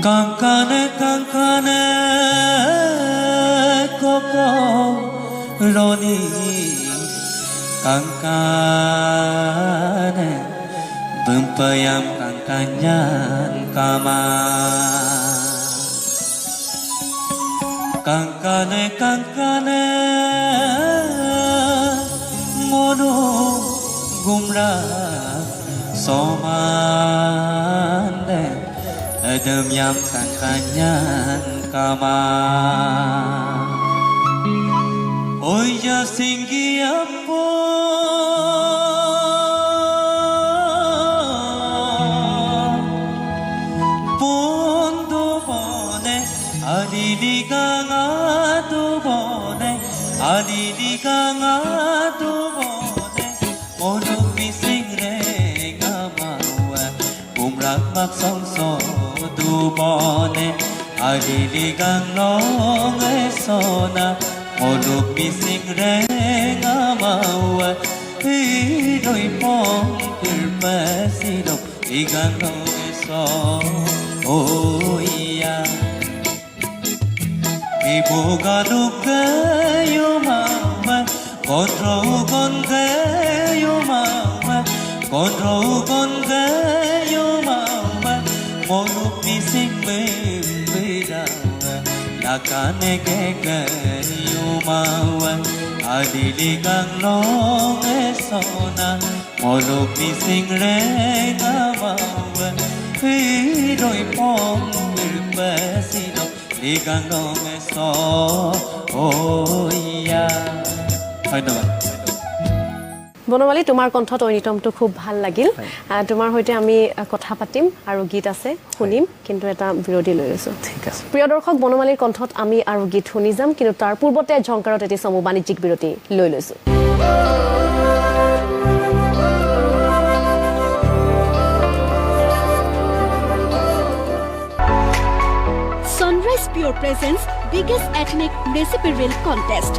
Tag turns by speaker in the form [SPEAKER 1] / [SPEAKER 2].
[SPEAKER 1] Kankane kankane koko roni kankane bempayam kankanyan kama kankane kankane mono gumra somane Adam yam kankanyan kama Oi ya singgi apo Pondo bone adili kanga tu bone adili kanga tu bone Mono bising re ngamawa Umrak mak song song tu bone adili gang long esona Moluk bising reng amawa Hidoi pong kirpasidok igang long eso Oh iya Ibu gaduk kayo mama Kontro kon kayo mama Kontro kon kayo mama Moluk bising membedawa Nakane ke kayo mawa Adili kang long esona Moluk bising reng amawa Hidoi pong mirpasino Ligang long eso Oh iya ধন্যবাদ
[SPEAKER 2] বনমালী তোমাৰ কণ্ঠত ঐনিতমটো খুব ভাল লাগিল তোমাৰ হৈতে আমি কথা পাতিম আৰু গীত আছে শুনিম কিন্তু এটা বিৰতি লৈ আছো
[SPEAKER 3] ঠিক আছে
[SPEAKER 2] প্ৰিয় দৰ্শক বনমালীৰ কণ্ঠত আমি আৰু গীত শুনি যাম কিন্তু তাৰ পূৰ্বতে ঝংকাৰত এটি সমু বাণিজ্যিক বিৰতি লৈ লৈছো
[SPEAKER 4] Sunrise Pure presents biggest ethnic recipe reel contest